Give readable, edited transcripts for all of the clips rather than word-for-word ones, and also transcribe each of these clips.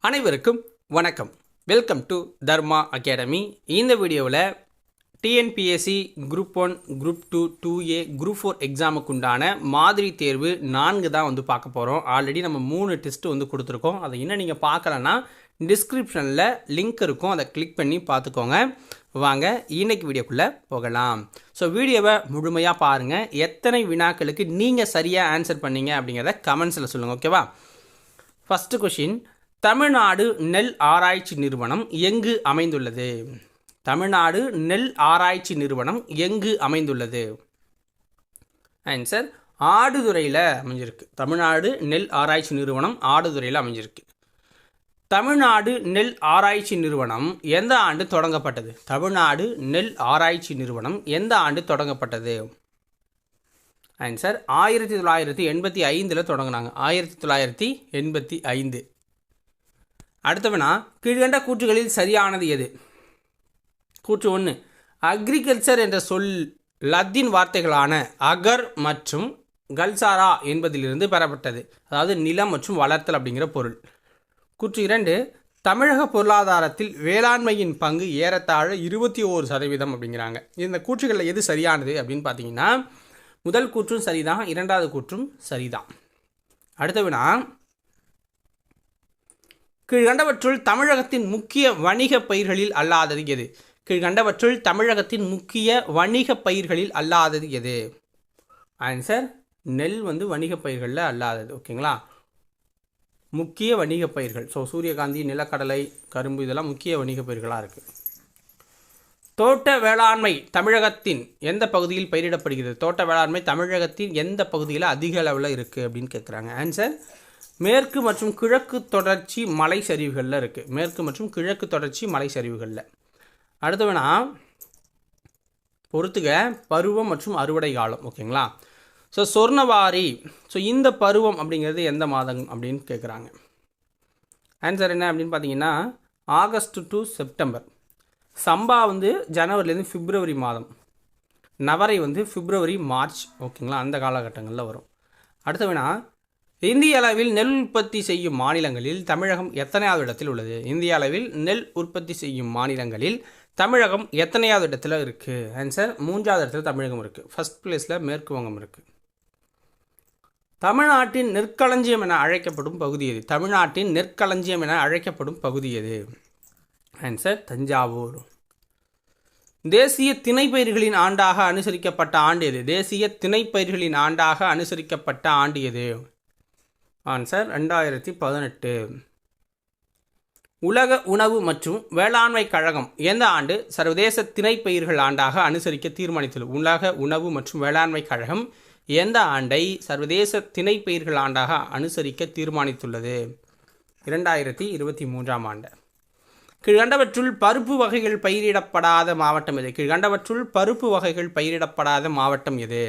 அனைவருக்கும் வணக்கம். Welcome to Dharma academy. இந்த வீடியோவில் TNPSC group 1, group 2, 2A, group 4 எக்ஸாமுக்கு உண்டான மாதிரி தேர்வு 4 தான் பார்க்க போகிறோம். ஆல்ரெடி நம்ம 3 டெஸ்ட்டு கொடுத்துருக்கோம். அதை இன்னும் நீங்கள் பார்க்கலன்னா டிஸ்கிரிப்ஷனில் லிங்க் இருக்கும், அதை கிளிக் பண்ணி பார்த்துக்கோங்க. வாங்க இன்னைக்கு வீடியோக்குள்ளே போகலாம். ஸோ வீடியோவை முழுமையாக பாருங்கள். எத்தனை வினாக்களுக்கு நீங்கள் சரியாக ஆன்சர் பண்ணீங்க அப்படிங்கிறத கமெண்ட்ஸில் சொல்லுங்கள், ஓகேவா? ஃபஸ்ட்டு கொஷின், தமிழ்நாடு நெல் ஆராய்ச்சி நிறுவனம் எங்கு அமைந்துள்ளது? தமிழ்நாடு நெல் ஆராய்ச்சி நிறுவனம் எங்கு அமைந்துள்ளது? ஆன்சர் ஆடுதுறையில் அமைஞ்சிருக்கு. தமிழ்நாடு நெல் ஆராய்ச்சி நிறுவனம் ஆடுதுறையில் அமைஞ்சிருக்கு. தமிழ்நாடு நெல் ஆராய்ச்சி நிறுவனம் எந்த ஆண்டு தொடங்கப்பட்டது? தமிழ்நாடு நெல் ஆராய்ச்சி நிறுவனம் எந்த ஆண்டு தொடங்கப்பட்டது? ஆன்சர் 1985 தொடங்கினாங்க. 1985. அடுத்தவனா, கீழ்கண்ட கூற்றுகளில் சரியானது எது? கூற்று 1, அக்ரிகல்ச்சர் என்ற சொல் லத்தீன் வார்த்தைகளான அகர் மற்றும் கல்சாரா என்பதிலிருந்து பெறப்பட்டது. அதாவது நிலம் மற்றும் வளர்த்தல் அப்படிங்கிற பொருள். கூற்று 2, தமிழக பொருளாதாரத்தில் வேளாண்மையின் பங்கு ஏறத்தாழ 21% அப்படிங்கிறாங்க. இந்த கூற்றுகளில் எது சரியானது அப்படின்னு பார்த்தீங்கன்னா, முதல் கூற்றும் சரிதான், இரண்டாவது கூற்றும் சரிதான். அடுத்தவனா, கீழ்கண்டவற்றுள் தமிழகத்தின் முக்கிய வணிக பயிர்களில் அல்லாதது எது? கீழ்கண்டவற்றுள் தமிழகத்தின் முக்கிய வணிக பயிர்களில் அல்லாதது எது? ஆன்சர் நெல் வணிக பயிர்களில் அல்லாதது. ஓகேங்களா? முக்கிய வணிக பயிர்கள். ஸோ சூரியகாந்தி, நிலக்கடலை, கரும்பு இதெல்லாம் முக்கிய வணிக பயிர்களாக இருக்குது. தோட்ட வேளாண்மை தமிழகத்தின் எந்த பகுதியில் பயிரிடப்படுகிறது? தோட்ட வேளாண்மை தமிழகத்தின் எந்த பகுதியில் அதிக அளவில் இருக்குது அப்படின்னு கேட்குறாங்க. ஆன்சர் மேற்கு மற்றும் கிழக்கு தொடர்ச்சி மலை சரிவுகளில் இருக்குது. மேற்கு மற்றும் கிழக்கு தொடர்ச்சி மலை சரிவுகளில். அடுத்தவனா, பொறுத்துக பருவம் மற்றும் அறுவடை காலம். ஓகேங்களா? ஸோ சொர்ணவாரி, ஸோ இந்த பருவம் அப்படிங்கிறது எந்த மாதம் அப்படின்னு கேட்குறாங்க. ஆன்சர் என்ன அப்படின்னு பார்த்தீங்கன்னா, ஆகஸ்ட் டு செப்டம்பர். சம்பா ஜனவரிலேருந்து பிப்ரவரி மாதம். நவரை பிப்ரவரி மார்ச். ஓகேங்களா? அந்த காலகட்டங்களில் வரும். அடுத்தவனா, இந்திய அளவில் நெல் உற்பத்தி செய்யும் மாநிலங்களில் தமிழகம் எத்தனையாவது இடத்தில் உள்ளது? இந்திய அளவில் நெல் உற்பத்தி செய்யும் மாநிலங்களில் தமிழகம் எத்தனையாவது இடத்துல இருக்குது? ஆன்சர் 3வது இடத்துல தமிழகம் இருக்குது. ஃபர்ஸ்ட் பிளேஸில் மேற்கு வங்கம் இருக்குது. தமிழ்நாட்டின் நெற்களஞ்சியம் என அழைக்கப்படும் பகுதி எது? தமிழ்நாட்டின் நெற்களஞ்சியம் என அழைக்கப்படும் பகுதி எது? ஆன்சர் தஞ்சாவூர். தேசிய திணைப்பயிர்களின் ஆண்டாக அனுசரிக்கப்பட்ட ஆண்டு எது? தேசிய திணைப்பயிர்களின் ஆண்டாக அனுசரிக்கப்பட்ட ஆண்டு எது? ஆன்சர் 2018. உலக உணவு மற்றும் வேளாண்மை கழகம் எந்த ஆண்டு சர்வதேச திணைப்பயிர்கள் ஆண்டாக அனுசரிக்க தீர்மானித்துள்ளது? உலக உணவு மற்றும் வேளாண்மை கழகம் எந்த ஆண்டை சர்வதேச திணைப்பயிர்கள் ஆண்டாக அனுசரிக்க தீர்மானித்துள்ளது? 2023 ஆண்டு. கீழ்கண்டவற்றுள் பருப்பு வகைகள் பயிரிடப்படாத மாவட்டம் எது? கீழ்கண்டவற்றுள் பருப்பு வகைகள் பயிரிடப்படாத மாவட்டம் எது?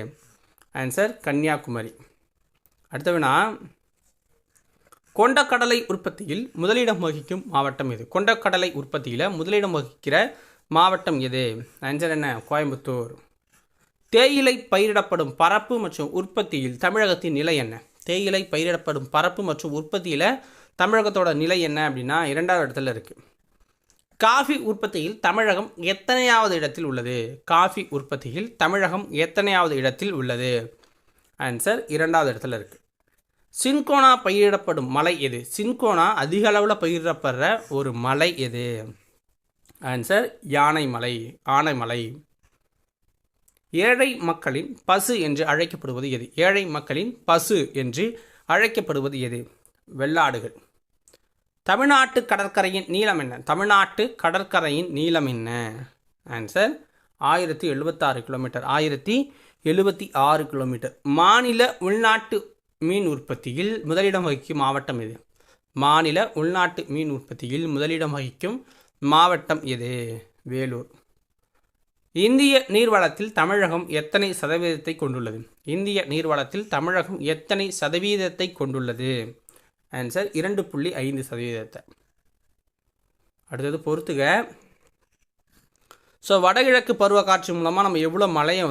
ஆன்சர் கன்னியாகுமரி. அடுத்தவனா, கொண்டக்கடலை உற்பத்தியில் முதலிடம் வகிக்கும் மாவட்டம் எது? கொண்டக்கடலை உற்பத்தியில் முதலிடம் வகிக்கிற மாவட்டம் எது? ஆன்சர் என்ன? கோயம்புத்தூர். தேயிலை பயிரிடப்படும் பரப்பு மற்றும் உற்பத்தியில் தமிழகத்தின் நிலை என்ன? தேயிலை பயிரிடப்படும் பரப்பு மற்றும் உற்பத்தியில் தமிழகத்தோட நிலை என்ன அப்படின்னா 2வது இடத்துல இருக்குது. காஃபி உற்பத்தியில் தமிழகம் எத்தனையாவது இடத்தில் உள்ளது? காஃபி உற்பத்தியில் தமிழகம் எத்தனையாவது இடத்தில் உள்ளது? ஆன்சர் 2வது இடத்துல இருக்குது. சின்கோனா பயிரிடப்படும் மலை எது? சின்கோனா அதிக அளவில் பயிரிடப்படுற ஒரு மலை எது? ஆன்சர் யானைமலை, ஆனைமலை. ஏழை மக்களின் பசு என்று அழைக்கப்படுவது எது? ஏழை மக்களின் பசு என்று அழைக்கப்படுவது எது? வெள்ளாடுகள். தமிழ்நாட்டு கடற்கரையின் நீளம் என்ன? தமிழ்நாட்டு கடற்கரையின் நீளம் என்ன? Answer 1076 kilometre. 1076 கிலோமீட்டர். மாநில உள்நாட்டு மீன் உற்பத்தியில் முதலிடம் வகிக்கும் மாவட்டம் எது? மாநில உள்நாட்டு மீன் உற்பத்தியில் முதலிடம் வகிக்கும் மாவட்டம் எது? வேலூர். இந்திய நீர்வளத்தில் தமிழகம் எத்தனை சதவீதத்தை கொண்டுள்ளது? இந்திய நீர்வளத்தில் தமிழகம் எத்தனை சதவீதத்தை கொண்டுள்ளது? ஆன்சர் 2.5%. அடுத்தது பொறுத்துக. ஸோ வடகிழக்கு பருவக்காட்சி மூலமாக நம்ம எவ்வளோ மழையை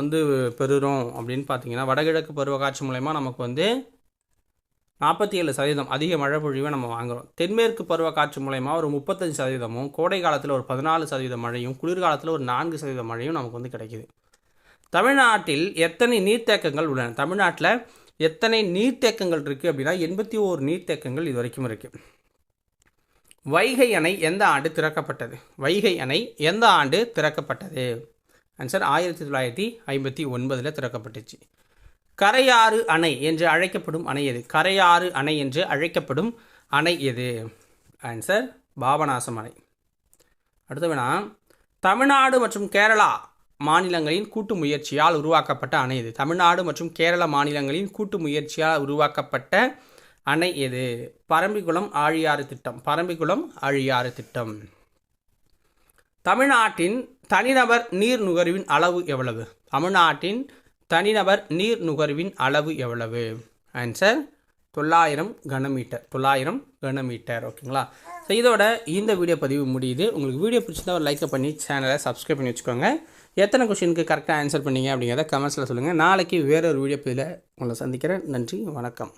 பெறுகிறோம் அப்படின்னு பார்த்தீங்கன்னா, வடகிழக்கு பருவக்காட்சி மூலமாக நமக்கு 47% அதிக மழை பொழிவை நம்ம வாங்குகிறோம். தென்மேற்கு பருவக்காற்று மூலயமா ஒரு 35%, கோடை காலத்தில் ஒரு 14% மழையும், குளிர்காலத்தில் ஒரு 4% மழையும் நமக்கு வந்து கிடைக்கிது. தமிழ்நாட்டில் எத்தனை நீர்த்தேக்கங்கள் உள்ளன? தமிழ்நாட்டில் எத்தனை நீர்த்தேக்கங்கள் இருக்குது அப்படின்னா 81 நீர்த்தேக்கங்கள் இது வரைக்கும் இருக்குது. வைகை அணை எந்த ஆண்டு திறக்கப்பட்டது? வைகை அணை எந்த ஆண்டு திறக்கப்பட்டது? ஆன்சர் 1959 திறக்கப்பட்டுச்சு. கரையாறு அணை என்று அழைக்கப்படும் அணை எது? கரையாறு அணை என்று அழைக்கப்படும் அணை எது? ஆன்சர் பாபநாசம் அணை. அடுத்த வினா, தமிழ்நாடு மற்றும் கேரளா மாநிலங்களின் கூட்டு முயற்சியால் உருவாக்கப்பட்ட அணை எது? தமிழ்நாடு மற்றும் கேரள மாநிலங்களின் கூட்டு முயற்சியால் உருவாக்கப்பட்ட அணை எது? பரம்பிக்குளம் ஆழியாறு திட்டம். பரம்பிக்குளம் ஆழியாறு திட்டம். தமிழ்நாட்டின் தனிநபர் நீர் நுகர்வின் அளவு எவ்வளவு? தமிழ்நாட்டின் தனிநபர் நீர் நுகர்வின் அளவு எவ்வளவு? ஆன்சர் 900 கனமீட்டர். 900 கனமீட்டர். ஓகேங்களா? ஸோ இதோட இந்த வீடியோ பதிவு முடியுது. உங்களுக்கு வீடியோ பிடிச்சிருந்தா ஒரு லைக்கை பண்ணி சேனலை சப்ஸ்கிரைப் பண்ணி வச்சுக்கோங்க. எத்தனை கொஸ்டினுக்கு கரெக்டாக ஆன்சர் பண்ணீங்க அப்படிங்கிறத கமெண்ட்ஸில் சொல்லுங்கள். நாளைக்கு வேற ஒரு வீடியோ பதிவில் உங்களை சந்திக்கிறேன். நன்றி, வணக்கம்.